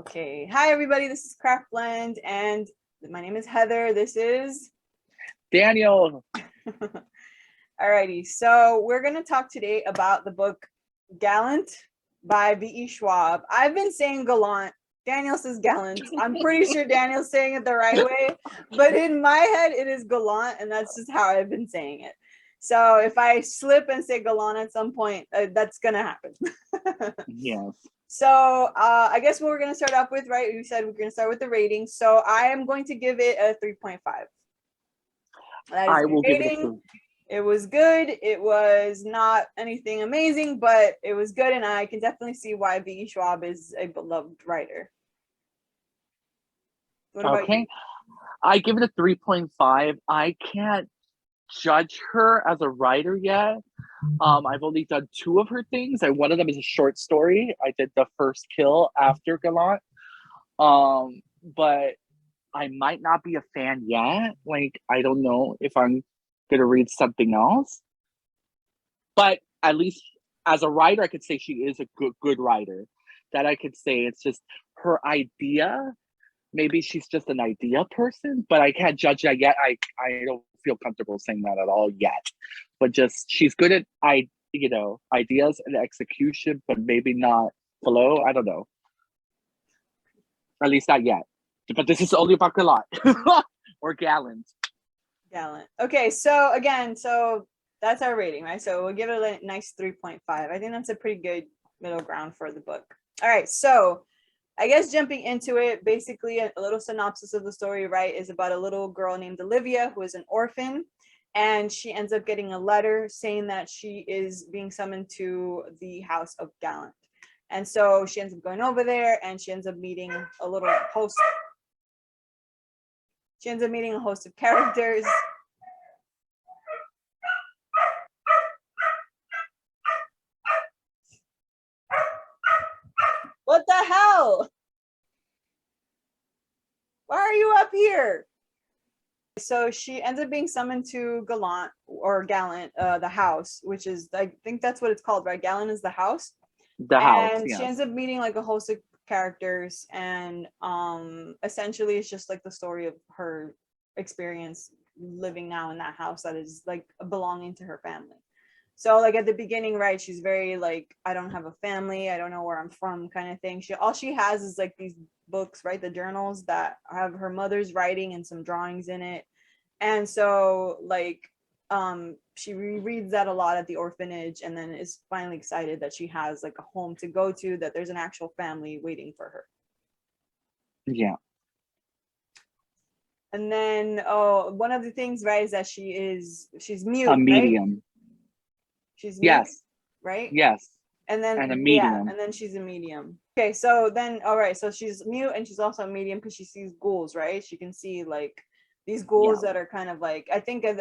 Okay. Hi, everybody. This is Craft Blend, and my name is Heather. This is Daniel. Alrighty. So we're going to talk today about the book Gallant by V.E. Schwab. I've been saying Gallant. Daniel says Gallant. I'm pretty sure Daniel's saying it the right way, but in my head, it is Gallant, and that's just how I've been saying it. So if I slip and say Gallant at some point, that's going to happen. Yes. So I guess what we're going to start off with, right? We said we're going to start with the rating. So I am going to give it a 3.5. That is I will give it a rating. 2. It was good. It was not anything amazing, but it was good. And I can definitely see why V.E. Schwab is a beloved writer. What about you? Okay. I give it a 3.5. I can't judge her as a writer yet. I've only done 2 of her things, and one of them is a short story. I did The First Kill after Gallant. But I might not be a fan yet. Like, I don't know if I'm gonna read something else. But at least as a writer, I could say she is a good writer. That I could say it's just her idea. Maybe she's just an idea person, but I can't judge that yet. I don't feel comfortable saying that at all yet. But just she's good at ideas and execution, but maybe not flow. I don't know. At least not yet. But this is only about Gallant or Gallant. Gallant. Okay, so again, that's our rating, right? So we'll give it a nice 3.5. I think that's a pretty good middle ground for the book. All right, so I guess jumping into it, basically a little synopsis of the story, right, is about a little girl named Olivia who is an orphan, and she ends up getting a letter saying that she is being summoned to the house of Gallant. And so she ends up going over there, and she ends up meeting a little host. She ends up meeting a host of characters. What the hell? Why are you up here? So she ends up being summoned to Gallant, the house, which is, I think that's what it's called, right? Gallant is the house. The house, And yes. she ends up meeting like a host of characters, and essentially it's just like the story of her experience living now in that house that is like belonging to her family. So like at the beginning, right, she's very like, I don't have a family, I don't know where I'm from kind of thing. All she has is like these books, right, the journals that have her mother's writing and some drawings in it. And so like she rereads that a lot at the orphanage, and then is finally excited that she has like a home to go to, that there's an actual family waiting for her. Yeah. And then one of the things, right, is that she's mute, A medium. right? She's mute, yes. Right? Yes. And then a medium. and then she's a medium. Okay, so then all right, so she's mute and she's also a medium because she sees ghouls, right? She can see like these ghouls that are kind of like, I think at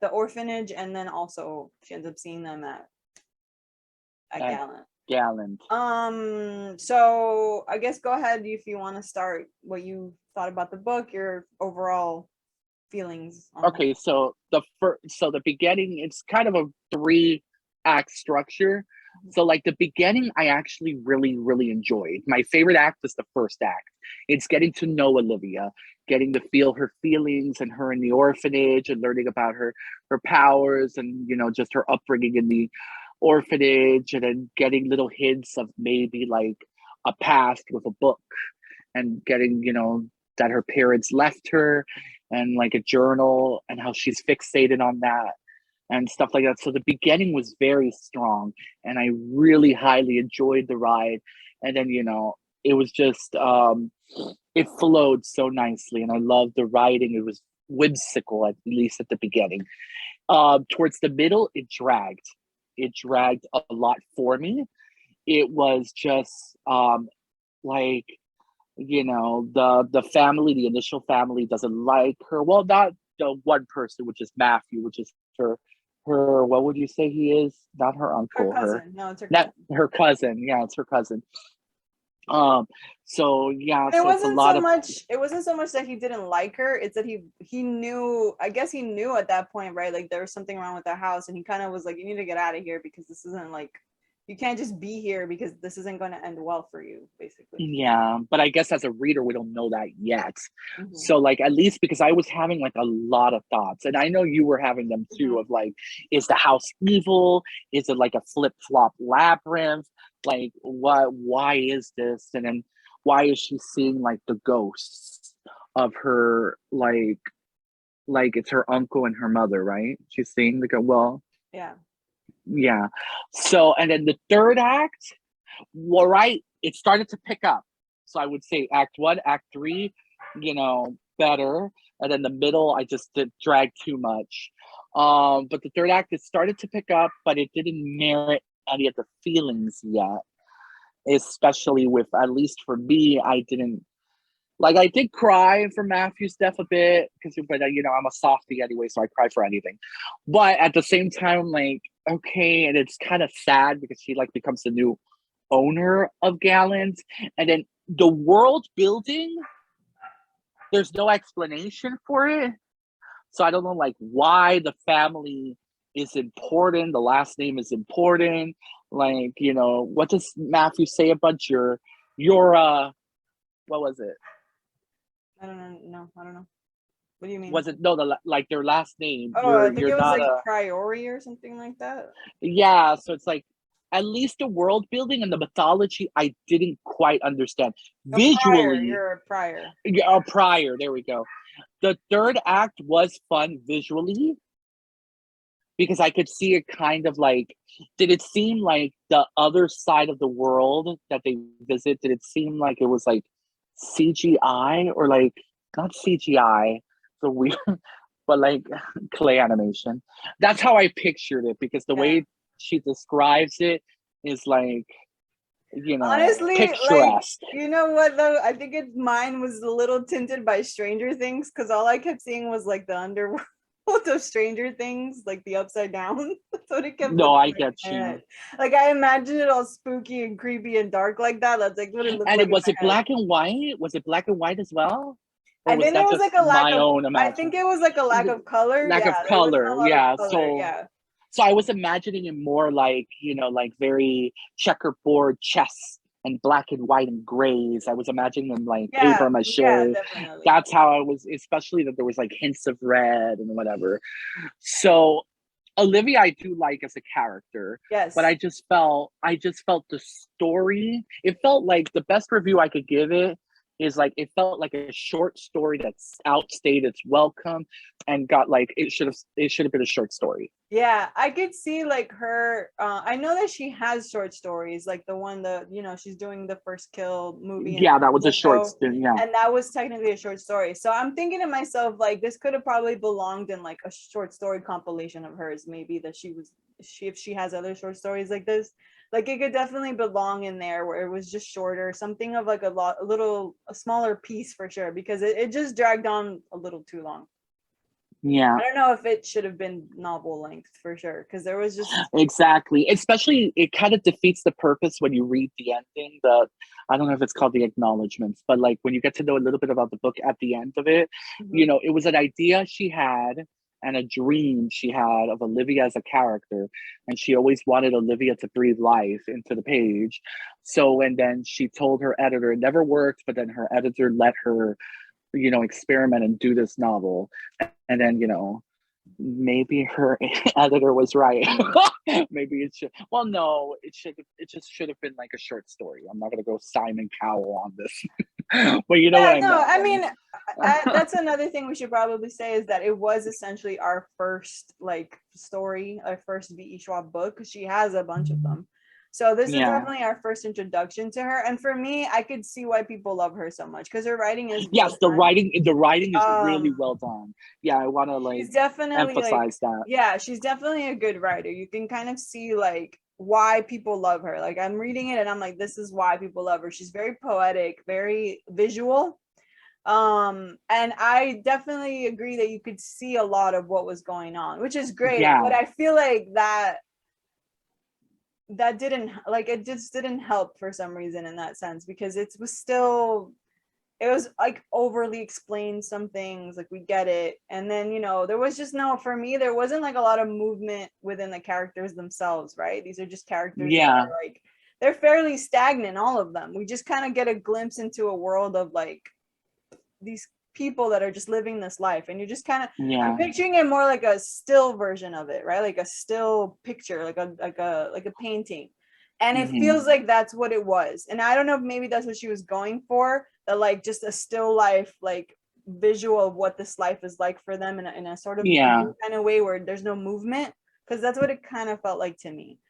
the orphanage, and then also she ends up seeing them at Gallant. So I guess go ahead if you want to start what you thought about the book, your overall feelings on Okay, so the beginning, it's kind of a 3-act structure. So like the beginning, I actually really enjoyed. My favorite act is the first act. It's getting to know Olivia, getting to feel her feelings and her in the orphanage, and learning about her powers, and just her upbringing in the orphanage, and then getting little hints of maybe like a past with a book, and getting that her parents left her, and like a journal, and how she's fixated on that and stuff like that. So the beginning was very strong, and I really highly enjoyed the ride. And then it was just it flowed so nicely, and I loved the writing. It was whimsical, at least at the beginning. Towards the middle, it dragged a lot for me. It was just like the family, the initial family, doesn't like her. Well, not the one person, which is Matthew, which is her what would you say he is? Not her uncle. Her cousin. No, it's her cousin. cousin. Her cousin. Yeah, it's her cousin. So yeah, it wasn't so much that he didn't like her, it's that he knew, I guess he knew at that point, right, like there was something wrong with the house, and he kind of was like, you need to get out of here because this isn't like you can't just be here because this isn't going to end well for you, basically. Yeah, but I guess as a reader, we don't know that yet. Mm-hmm. So, like, at least because I was having like a lot of thoughts, and I know you were having them too, Mm-hmm. of like, is the house evil? Is it like a flip flop labyrinth? Like, what? Why is this? And then why is she seeing like the ghosts of her, like it's her uncle and her mother, right? She's seeing the well, Yeah. yeah. So, and then the third act, well, right, it started to pick up. So I would say act one, act three, better. And then the middle, I just did drag too much. But the third act, it started to pick up, but it didn't merit any of the feelings yet. Especially with, at least for me, I didn't like. I did cry for Matthew's death a bit because, but I'm a softie anyway, so I cry for anything. But at the same time, like, okay, and it's kind of sad because she like becomes the new owner of Gallant, and then the world building, there's no explanation for it. So I don't know like why the family is important, the last name is important. Like, what does Matthew say about your what was it? I don't know. No, I don't know. What do you mean? Was it no like their last name? Oh, I think You're it was not like a Priori or something like that. yeah, so it's like at least the world building and the mythology I didn't quite understand. A prior, Visually, you're a prior. prior, there we go. The third act was fun visually because I could see it kind of like, did it seem like the other side of the world that they visit? Did it seem like it was like CGI or like not CGI, so weird, but like clay animation? That's how I pictured it because the Yeah. way she describes it is like, Honestly, like, picturesque. you know what though? I think mine was a little tinted by Stranger Things because all I kept seeing was like the underworld of Stranger Things, like the upside down. That's what it kept No, looking I like get in my you. head. Like I imagined it all spooky and creepy and dark like that. That's like what it looked And like it in was it my head. black and white? Was it black and white as well? Or I was think it that was like just a lack my of. own I imagination? think it was like a lack of color. Lack Yeah, of there wasn't a color, lot of yeah. color. So Yeah. so I was imagining it more like, like very checkerboard chess and black and white and grays. I was imagining them like paper Yeah. Yeah. mache. Definitely. That's how I was, especially that there was like hints of red and whatever. So Olivia I do like as a character, but Yes. I just felt the story. It felt like the best review I could give it is like it felt like a short story that's outstayed its welcome and got like it should have been a short story. Yeah, I could see like her. I know that she has short stories, like the one that she's doing the first kill movie in Yeah, that was a short Mexico, story. Yeah. and that was technically a short story. So I'm thinking to myself, like this could have probably belonged in like a short story compilation of hers. Maybe that if she has other short stories like this, like it could definitely belong in there where it was just shorter, something of like a smaller piece for sure, because it just dragged on a little too long. Yeah. I don't know if it should have been novel length for sure, because there was just Exactly. Especially, it kind of defeats the purpose when you read the ending. I don't know if it's called the acknowledgments, but like when you get to know a little bit about the book at the end of it, Mhm. it was an idea she had and a dream she had of Olivia as a character, and she always wanted Olivia to breathe life into the page. So, and then she told her editor it never worked, but then her editor let her, experiment and do this novel, and then maybe her editor was right. Maybe it should. Well, no, it should. It just should have been like a short story. I'm not gonna go Simon Cowell on this, but you know what Yeah, I no, meant. I mean, that's another thing we should probably say is that it was essentially our first like story, our first V.E. Schwab book, because she has a bunch of them. So this is Yeah. definitely our first introduction to her, and for me, I could see why people love her so much because her writing is well Yes, the done. writing. The writing is really Um, well done. Yeah, I want to like she's definitely like, emphasize that. yeah, she's definitely a good writer. You can kind of see like why people love her. Like I'm reading it and I'm like, this is why people love her. She's very poetic, very visual. And I definitely agree that you could see a lot of what was going on, which is great, Yeah. but I feel like that didn't, like, it just didn't help for some reason in that sense, because it was still it was like overly explained some things, like we get it. And then, you know, there was just no, for me, there wasn't like a lot of movement within the characters themselves, right? These are just characters that Yeah. are like, they're fairly stagnant, all of them. We just kind of get a glimpse into a world of like these people that are just living this life. And you're just kind of, I'm Yeah. picturing it more like a still version of it, right? Like a still picture, like a painting. And it Hmm. feels like that's what it was. And I don't know if maybe that's what she was going for, that like just a still life, like visual of what this life is like for them in a sort of Yeah. kind of way where there's no movement, because that's what it kind of felt like to me.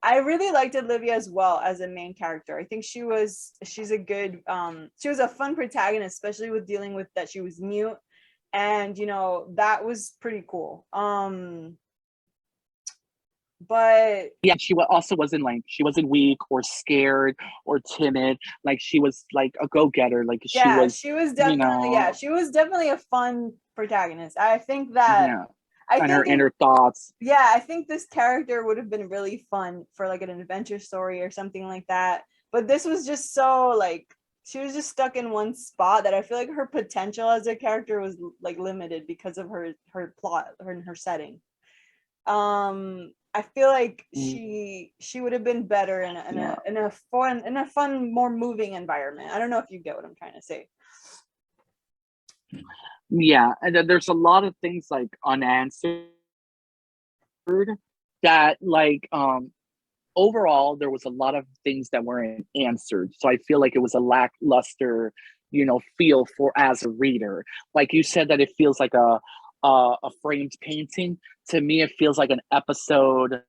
I really liked Olivia as well as a main character. I think she's a good she was a fun protagonist, especially with dealing with that she was mute, and you know, that was pretty cool. But Yeah, she also wasn't like, she wasn't weak or scared or timid. Like she was like a go-getter. Like she yeah, was, she was you definitely, yeah, know, she was definitely a fun protagonist. I think that yeah. I And her think inner thoughts. yeah, I think this character would have been really fun for like an adventure story or something like that. But this was just so like, she was just stuck in one spot that I feel like her potential as a character was like limited because of her plot, her setting. I feel like Mm, she would have been better in yeah. a fun, more moving environment. I don't know if you get what I'm trying to say. Yeah. And then there's a lot of things like unanswered that like overall there was a lot of things that weren't answered. So I feel like it was a lackluster, feel for as a reader. Like you said that it feels like a framed painting. To me, it feels like an episode.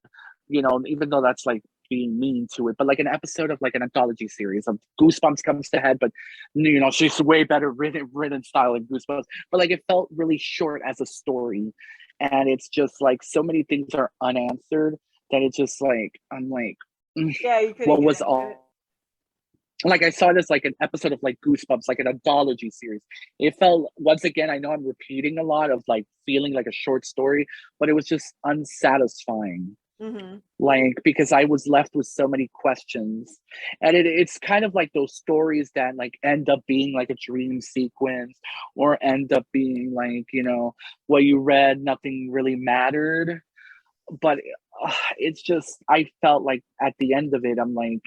Even though that's like being mean to it, but like an episode of like an anthology series of Goosebumps comes to head, but she's way better written style in Goosebumps. But like it felt really short as a story, and it's just like so many things are unanswered that it's just like I'm like, Yeah, you couldn't what get was into it. all like I saw this like an episode of like Goosebumps, like an anthology series. It felt once again, I know I'm repeating a lot of like feeling like a short story, but it was just unsatisfying. Mm-hmm. Like because I was left with so many questions. And it's kind of like those stories that like end up being like a dream sequence or end up being like, what you read, nothing really mattered. But it's just I felt like at the end of it, I'm like,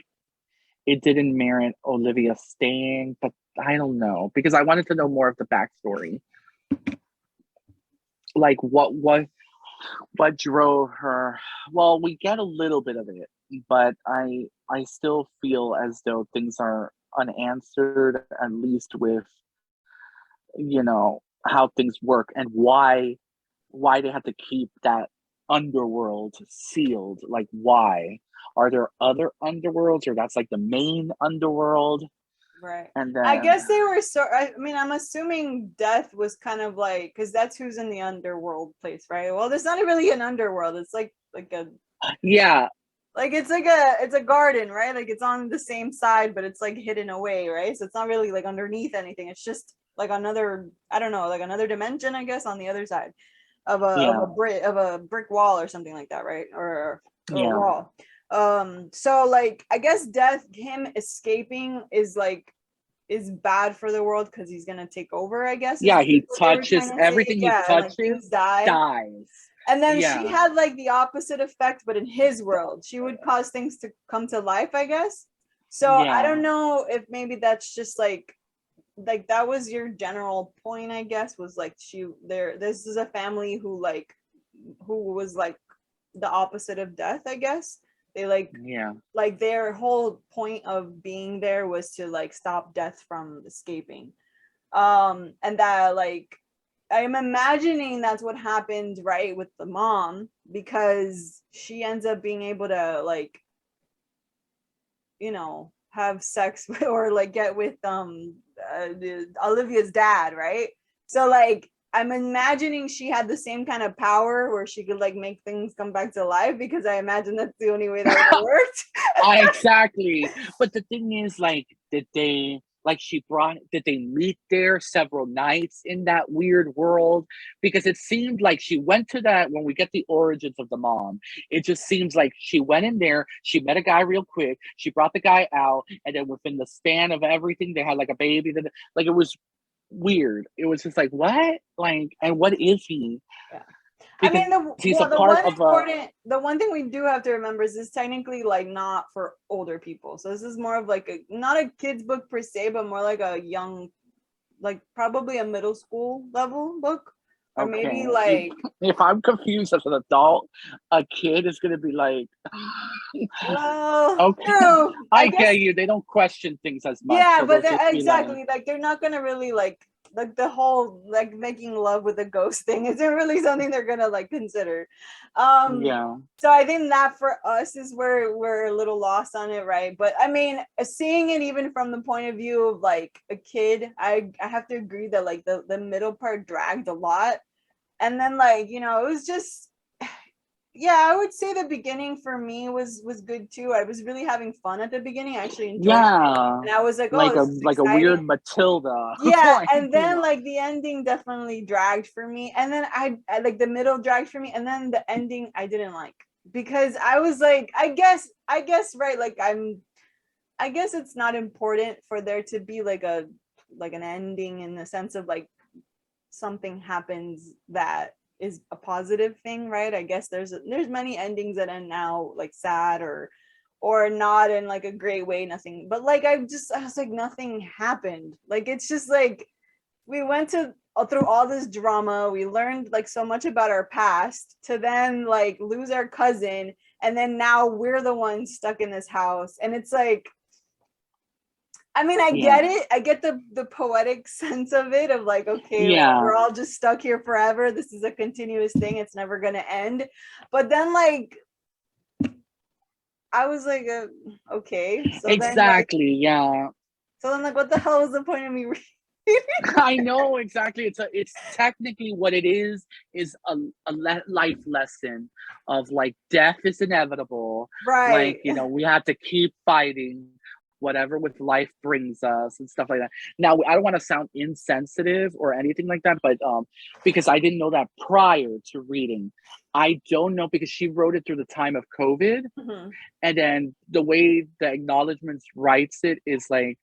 it didn't merit Olivia staying, but I don't know because I wanted to know more of the backstory. Like what drove her. Well, we get a little bit of it, but I still feel as though things are unanswered, at least with how things work and why they have to keep that underworld sealed. Like why are there other underworlds, or that's like the main underworld? Right. And I then guess they were so, I mean, I'm assuming death was kind of like, because that's who's in the underworld place, right? Well, there's not really an underworld. It's like a yeah. like it's a garden, right? Like it's on the same side, but it's like hidden away, right? So it's not really like underneath anything. It's just like another, I don't know, like another dimension, I guess, on the other side of Yeah. a brick wall or something like that, right? Or a Yeah. wall. So like I guess death, him escaping is bad for the world because he's gonna take over, I guess, is Yeah, he what they were touches trying to say. everything he Yeah, and like touches things die. dies. And then she Yeah. had like the opposite effect, but in his world, she would cause things to come to life, I guess. So I don't Yeah. know if maybe that's just like that was your general point, I guess, was like this is a family who was like the opposite of death, I guess. They Yeah. like their whole point of being there was to like stop death from escaping. And that like I'm imagining that's what happened, right, with the mom, because she ends up being able to like, have sex with, or like get with Olivia's dad, right? So like I'm imagining she had the same kind of power where she could like make things come back to life, because I imagine that's the only way that would have worked. Exactly. But the thing is, like, did they like did they meet there several nights in that weird world? Because it seemed like she went to that, when we get the origins of the mom, it just seems like she went in there, she met a guy real quick, she brought the guy out, and then within the span of everything, they had like a baby. Like, it was weird. It was just like, what? Like, and what is he? Yeah. I Because mean, he's a part of a. the one thing we do have to remember is this technically like not for older people. So this is more of like not a kid's book per se, but more like a young, like probably a middle school level book, or maybe like. If I'm confused as an adult, a kid is gonna be like, Well, okay, no, I guess, get you. They don't question things as much. yeah, So but exactly. like they're not gonna really like the whole like making love with a ghost thing isn't really something they're gonna like consider. Yeah. So I think that for us is where we're a little lost on it, right? But I mean, seeing it even from the point of view of like a kid, I have to agree that like the middle part dragged a lot, and then like, you know, it was just, yeah, I would say the beginning for me was good too. I was really having fun at the beginning. I actually enjoyed it. And I was like, oh, like this is a weird exciting. Matilda. Yeah, Like, and then like the ending definitely dragged for me. And then I like the middle dragged for me, and then the ending I didn't like, because I was like, I guess right, like I guess it's not important for there to be like an ending in the sense of like something happens that is a positive thing, right? I guess there's many endings that end now like sad or not in like a great way, nothing. But like I was like, nothing happened. Like it's just like we went through all this drama, we learned like so much about our past to then like lose our cousin, and then now we're the ones stuck in this house. And it's like, I mean, I get it. I get the poetic sense of it, of like, okay, well, we're all just stuck here forever. This is a continuous thing. It's never going to end. But then like, I was like, okay. So exactly. So then like, what the hell was the point of me reading? I know, exactly. It's technically what it is a life lesson of like, death is inevitable. Right. Like, you know, we have to keep fighting whatever with life brings us and stuff like that. Now, I don't want to sound insensitive or anything like that, but because I didn't know that prior to reading. I don't know, because she wrote it through the time of COVID. Mm-hmm. And then the way the acknowledgments writes it is like,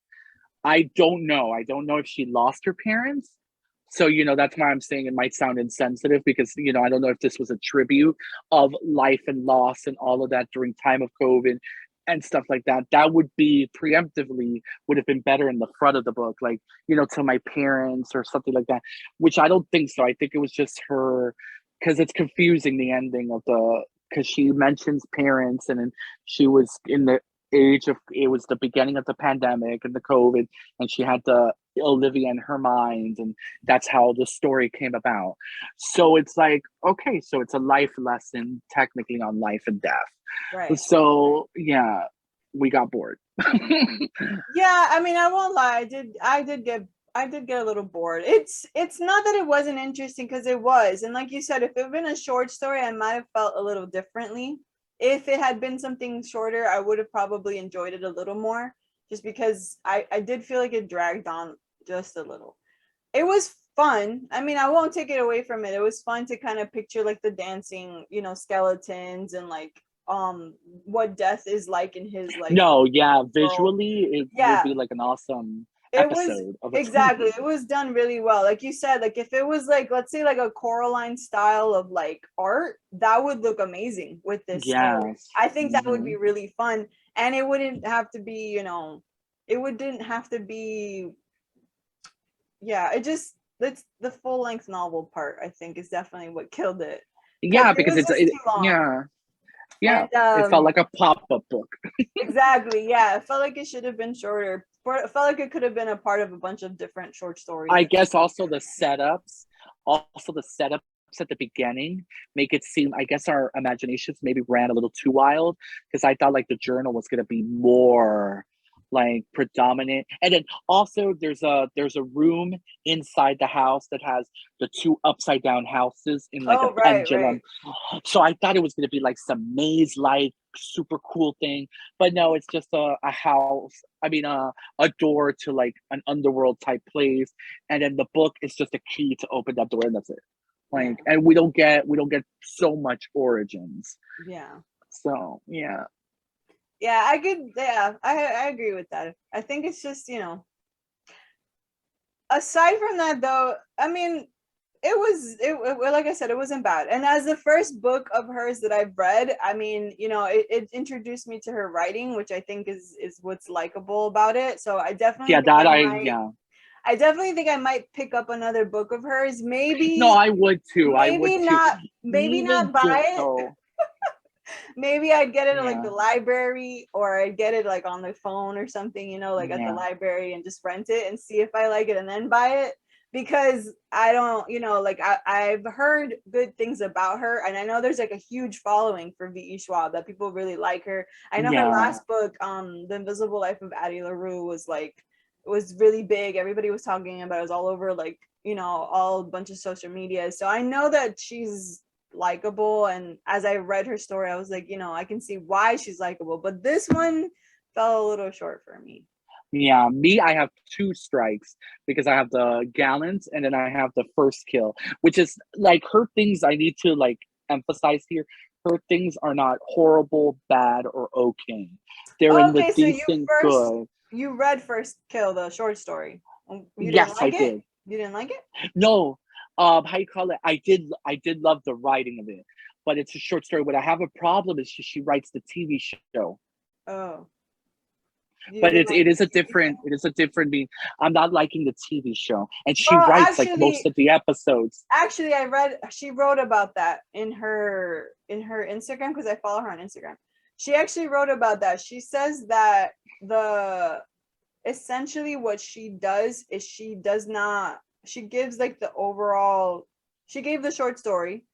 I don't know. I don't know if she lost her parents. So, you know, that's why I'm saying it might sound insensitive, because, you know, I don't know if this was a tribute of life and loss and all of that during time of COVID and stuff like that. That would be preemptively would have been better in the front of the book, like, you know, to my parents or something like that, which I don't think so. I think it was just her, because it's confusing, the ending of because she mentions parents, and then she was in the age of, it was the beginning of the pandemic and the COVID, and she had the Olivia in her mind, and that's how the story came about. So it's like, okay, so it's a life lesson technically on life and death. Right. So yeah, we got bored. Yeah, I mean, I won't lie. I did get a little bored. It's not that it wasn't interesting, because it was. And like you said, if it had been a short story, I might have felt a little differently. If it had been something shorter, I would have probably enjoyed it a little more, just because I did feel like it dragged on just a little. It was fun. I mean, I won't take it away from it. It was fun to kind of picture like the dancing, you know, skeletons, and like what death is like in his like no, yeah, world. visually it would be like an awesome episode of exactly, it was done really well. Like you said, like if it was like, let's say like a Coraline style of like art, that would look amazing with this story. I think that would be really fun. And it wouldn't have to be, you know, it wouldn't have to be, yeah, it just, that's the full length novel part, I think, is definitely what killed it. Yeah, It because was just too long. Yeah, And it felt like a pop-up book. exactly, yeah, it felt like it should have been shorter. It felt like it could have been a part of a bunch of different short stories. I guess also the setups at the beginning make it seem, I guess our imaginations maybe ran a little too wild, because I thought like the journal was going to be more like predominant. And then also there's a room inside the house that has the two upside down houses in like a pendulum. So I thought it was going to be like some maze like super cool thing. But no, it's just a house. I mean, a door to like an underworld type place, and then the book is just a key to open that door, and that's it. Yeah. Like, and we don't get so much origins. Yeah. So yeah. Yeah, I agree with that. I think it's just, aside from that though, I mean, like I said, it wasn't bad. And as the first book of hers that I've read, I mean, it introduced me to her writing, which I think is what's likable about it. So Yeah, that yeah. I definitely think I might pick up another book of hers. No, Maybe I would too. I would too. maybe not Even buy just it. so, Maybe I'd get it at like yeah, the library, or I'd get it like on the phone or something, like at the yeah, library, and just rent it and see if I like it and then buy it. Because I don't, like I've heard good things about her, and I know there's like a huge following for V.E. Schwab, that people really like her. I know her yeah, last book, The Invisible Life of Addie LaRue, was really big. Everybody was talking about it. It was all over, like, all a bunch of social media. So I know that she's likable, and as I read her story, I was like, I can see why she's likable, but this one fell a little short for me. yeah. Me, I have two strikes because I have the Gallant and then I have the First Kill, which is like her things. I need to like emphasize here. Her things are not horrible, bad, or okay. They're in the Okay, so decent good. you read First Kill, the short story. You didn't Yes, I like it? did. You didn't like it? No, how you call it? I did love the writing of it, but it's a short story. What I have a problem is she writes the TV show, Oh, you but didn't like the TV show? it is a different mean. I'm not liking the TV show, and she Well, writes like most of the episodes. actually, she wrote about that in her Instagram, because I follow her on Instagram. She actually wrote about that. She says that the essentially what she does is she gives like the overall, she gave the short story,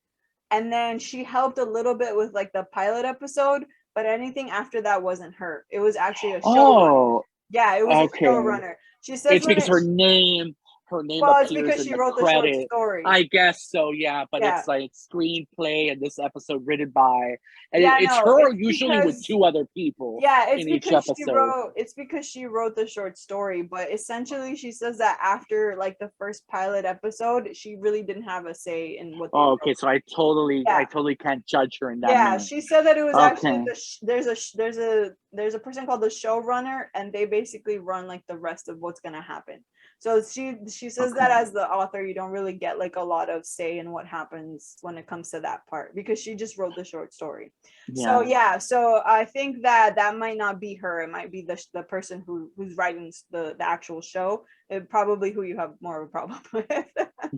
and then she helped a little bit with like the pilot episode, but anything after that wasn't her. It was actually a showrunner. Oh, Yeah, it was a okay. showrunner. She says It's when because it her name well, it's appears because in she the wrote the short credit. story. I guess so, yeah. But Yeah. it's like screenplay and this episode written by, and Yeah, it's no, her usually with two other people in each episode. it's because she wrote the short story, but essentially she says that after like the first pilot episode, she really didn't have a say in what they Oh, wrote. okay. So I Yeah. totally can't judge her in that Yeah, manner. she said that it was actually Okay. there's a person called the showrunner, and they basically run like the rest of what's gonna happen. So she says that Okay. as the author, you don't really get like a lot of say in what happens when it comes to that part, because she just wrote the short story. So Yeah. yeah, so I think that might not be her. It might be the person who's writing the actual show. Probably who you have more of a problem with.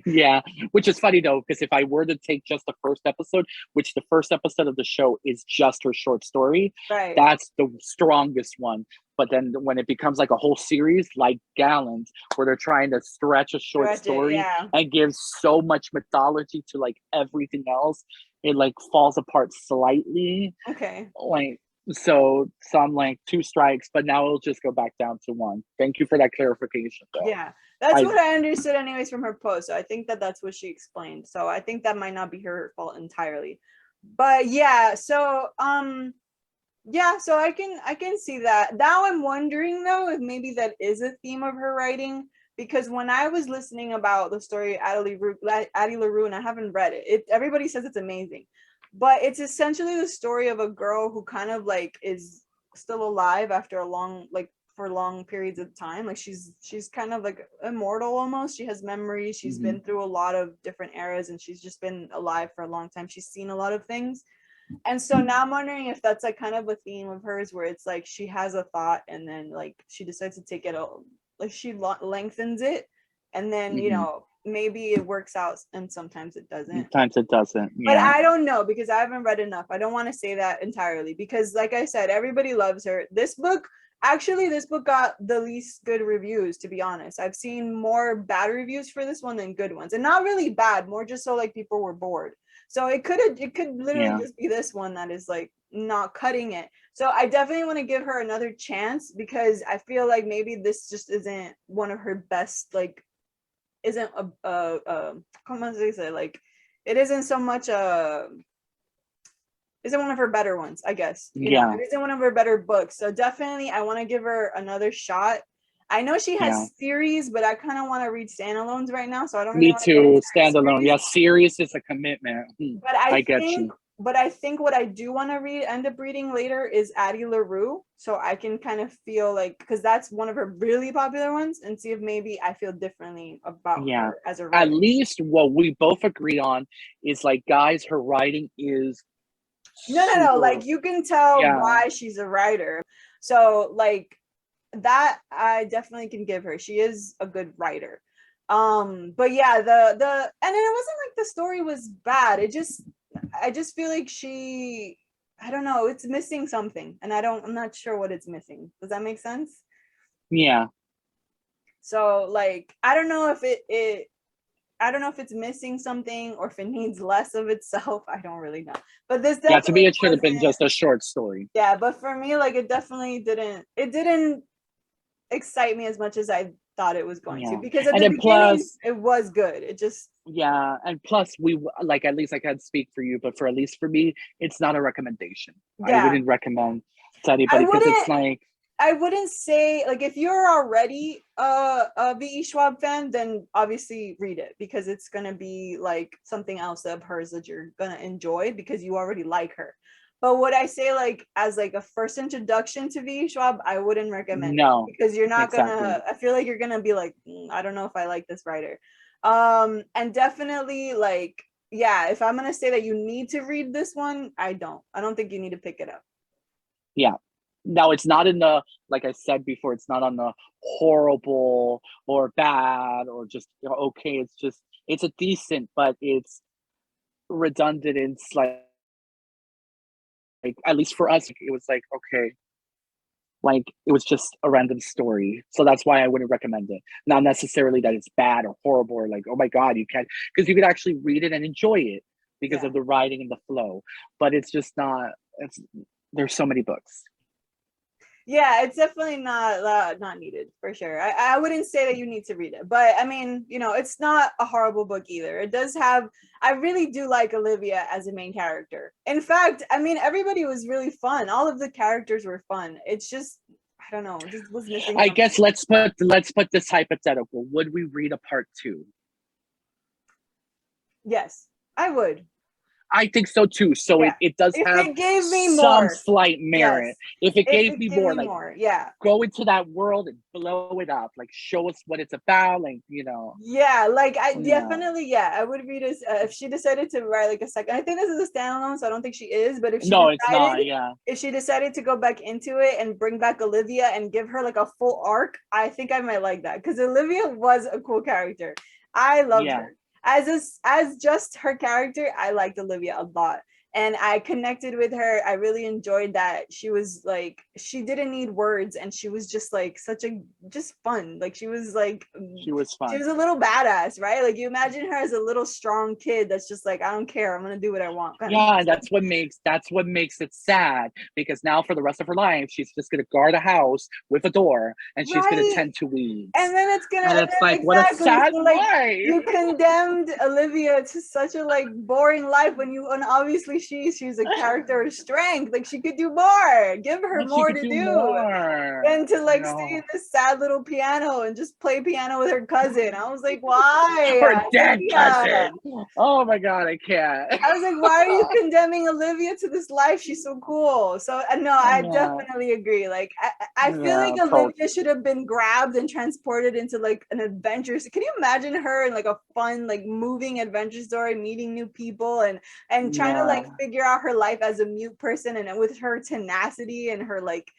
Yeah. Which is funny though, because if I were to take just the first episode, which the first episode of the show is just her short story, Right. that's the strongest one. But then when it becomes like a whole series, like Gallant, where they're trying to stretch a short Stretch it, story yeah. and give so much mythology to like everything else, it like falls apart slightly. Okay. Like so I'm like two strikes, but now it'll just go back down to one. Thank you for that clarification though. Yeah, that's I what I understood anyways from her post. So I think that's what she explained. So I think that might not be her fault entirely. But yeah, so I can see that. Now I'm wondering though if maybe that is a theme of her writing, because when I was listening about the story of Addie LaRue, and I haven't read it, everybody says it's amazing, but it's essentially the story of a girl who kind of like is still alive after a long like for long periods of time. Like she's kind of like immortal almost. She has memories. She's mhm. been through a lot of different eras, and she's just been alive for a long time. She's seen a lot of things. And so now I'm wondering if that's like kind of a theme of hers, where it's like she has a thought and then like she decides to take it out, like she lengthens it, and then maybe it works out and sometimes it doesn't. Sometimes it doesn't. But Yeah. I don't know, because I haven't read enough. I don't want to say that entirely, because like I said, everybody loves her. This book got the least good reviews, to be honest. I've seen more bad reviews for this one than good ones, and not really bad, more just so like people were bored. So it could literally Yeah. just be this one that is like not cutting it. So I definitely want to give her another chance, because I feel like maybe this just isn't one of her best, like isn't a como se dice, like it isn't so much isn't one of her better ones, I guess. Yeah. It isn't one of her better books. So definitely I want to give her another shot. I know she Yeah. has series, but I kind of want to read standalones right now, so I don't really Me want to get into too. her Standalone. series. Yeah, series is a commitment. But I get you. I think what I do want to end up reading later is Addie LaRue, so I can kind of feel like, because that's one of her really popular ones, and see if maybe I feel differently about Yeah. her as a At writer. least what we both agree on is like, guys, her writing is No, super. like you can tell Yeah. why she's a writer. So like that I definitely can give her. She is a good writer. But yeah, the and it wasn't like the story was bad. I just feel like I don't know, it's missing something, and I'm not sure what it's missing. Does that make sense? Yeah. So like I don't know if I don't know if it's missing something or if it needs less of itself. I don't really know. But this Yeah, to me definitely it should have been wasn't. just a short story. Yeah, but for me, like it definitely didn't excite me as much as I thought it was going to, Yeah. because at And the then beginning plus, it was good. It just yeah, and plus we like, at least I can't speak for you, but for at least for me, it's not a recommendation. I yeah. wouldn't recommend to I anybody because it's wouldn't like, I wouldn't say, like, if you're already a V.E. Schwab fan, then obviously read it, because it's gonna be like something else of hers that you're gonna enjoy because you already like her. But what I say, like, as like a first introduction to V.E. Schwab, I wouldn't recommend it, no, because you're not exactly. gonna. I feel like you're gonna be like, I don't know if I like this writer. And definitely, like, yeah, if I'm gonna say that you need to read this one, I don't. I don't think you need to pick it up. Yeah. Now it's not in the, like I said before, it's not on the horrible or bad or just, you know, okay. It's just, it's a decent, but it's redundant. It's like at least for us, it was like, okay, like it was just a random story. So that's why I wouldn't recommend it. Not necessarily that it's bad or horrible or like, oh my God, you can't, because you could actually read it and enjoy it because Yeah. of the writing and the flow. But it's just not, it's, there's so many books. Yeah, it's definitely not needed for sure. I wouldn't say that you need to read it, but I mean, it's not a horrible book either. It does have, I really do like Olivia as a main character. In fact, I mean, everybody was really fun. All of the characters were fun. It's just, I don't know, it just was missing I something. guess let's put this hypothetical. Would we read a part two? Yes, I would. I think so too. So Yeah. it does If have it gave me some more. slight Yes. merit. If it If gave it me gave more, me like more. Yeah. go into that world and blow it up, like show us what it's about, like, you know. Yeah, like I Yeah. definitely, yeah, I would read this if she decided to write like a second. I think this is a standalone, so I don't think she is. But No, it's not. Yeah. if she decided to go back into it and bring back Olivia and give her like a full arc, I think I might like that, because Olivia was a cool character. I loved Yeah. her as just her character. I liked Olivia a lot, and I connected with her. I really enjoyed that she was like, she didn't need words, and she was just like such a just fun. Like she was like, She was she fun. was a little badass, right? Like you imagine her as a little strong kid that's just like, I don't care, I'm gonna do what I want. Yeah, and that's what makes it sad, because now for the rest of her life she's just gonna guard a house with a door and she's gonna Right. tend to weeds. And then it's gonna, And and it's then like, what a exactly, sad so like life. you condemned Olivia to such a like boring life, when you, and obviously she's a character of strength. Like she could do more, give her But she more could to do do more. than to like stay in No. this sad little piano and just play piano with her cousin. I was like, why, Her dead Olivia? cousin. Oh my God, I can't. I was like, why are you condemning Olivia to this life? She's so cool. So no, I Yeah, definitely agree. Like I feel like yeah, Olivia should have been grabbed and transported into like an adventure. Can you imagine her in like a fun, like moving adventure story, meeting new people and trying to yeah, like figure out her life as a mute person, and with her tenacity and her like,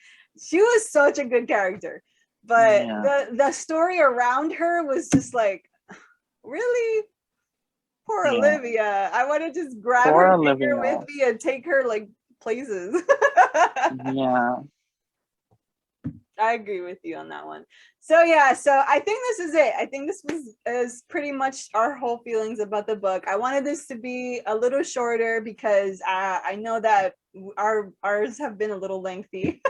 she was such a good character. But yeah. the story around her was just like, really? Poor Yeah. Olivia. I want to just grab Poor her, take her with Olivia. me, and take her like places. Yeah. I agree with you on that one. So yeah, so I think this is it. I think this is pretty much our whole feelings about the book. I wanted this to be a little shorter because I know that ours have been a little lengthy.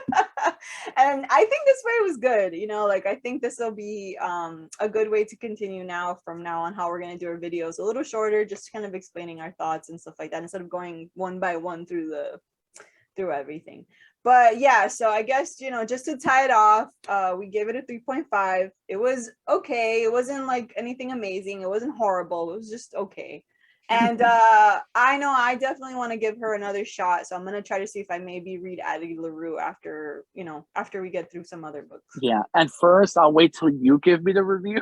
And I think this way was good, you know, like I think this will be a good way to continue now from now on how we're going to do our videos a little shorter, just kind of explaining our thoughts and stuff like that instead of going one by one through everything. But yeah, so I guess, you know, just to tie it off, we gave it a 3.5. It was okay. It wasn't like anything amazing. It wasn't horrible. It was just okay. And I know I definitely want to give her another shot. So I'm going to try to see if I maybe read Addie LaRue after, you know, after we get through some other books. Yeah. And first, I'll wait till you give me the review.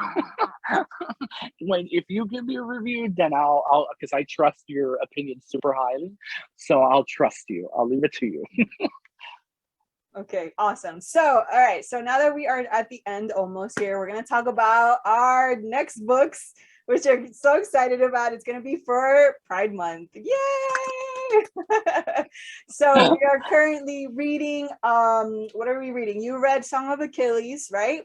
If you give me a review, then I'll because I trust your opinion super highly. So I'll trust you. I'll leave it to you. Okay, awesome. So, all right. So now that we are at the end almost here, we're going to talk about our next books, which I'm so excited about. It's going to be for Pride Month. Yay! So we are currently reading, what are we reading? You read Song of Achilles, right?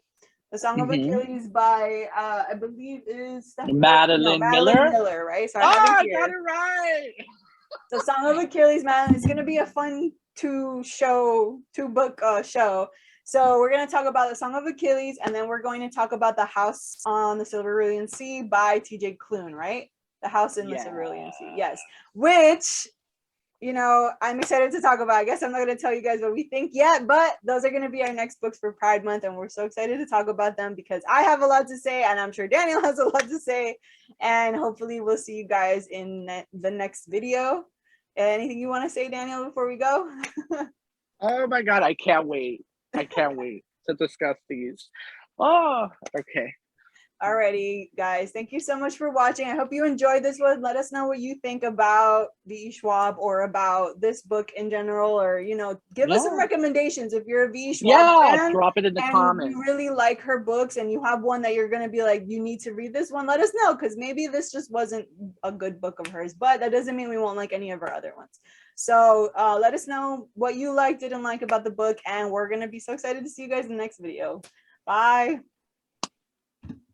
The Song of Achilles by, I believe is Madeline Miller. Right? So I have it here. Got it right. So Song of Achilles, man, it's going to be a fun two book show. So we're going to talk about the Song of Achilles, and then we're going to talk about The House on the Cerulean Sea by TJ Klune, right? The House in the Cerulean Sea, yes. Which, you know, I'm excited to talk about. I guess I'm not going to tell you guys what we think yet, but those are going to be our next books for Pride Month, and we're so excited to talk about them because I have a lot to say, and I'm sure Daniel has a lot to say, and hopefully we'll see you guys in the next video. Anything you want to say, Daniel, before we go? Oh my God, I can't wait. I can't wait to discuss these. Oh, okay. Alrighty, guys. Thank you so much for watching. I hope you enjoyed this one. Let us know what you think about V.E. Schwab or about this book in general, or, you know, give us some recommendations if you're a V.E. Schwab fan. Drop it in the comments. You really like her books and you have one that you're going to be like, you need to read this one. Let us know, because maybe this just wasn't a good book of hers, but that doesn't mean we won't like any of her other ones. So let us know what you liked, didn't like about the book, and we're going to be so excited to see you guys in the next video. Bye.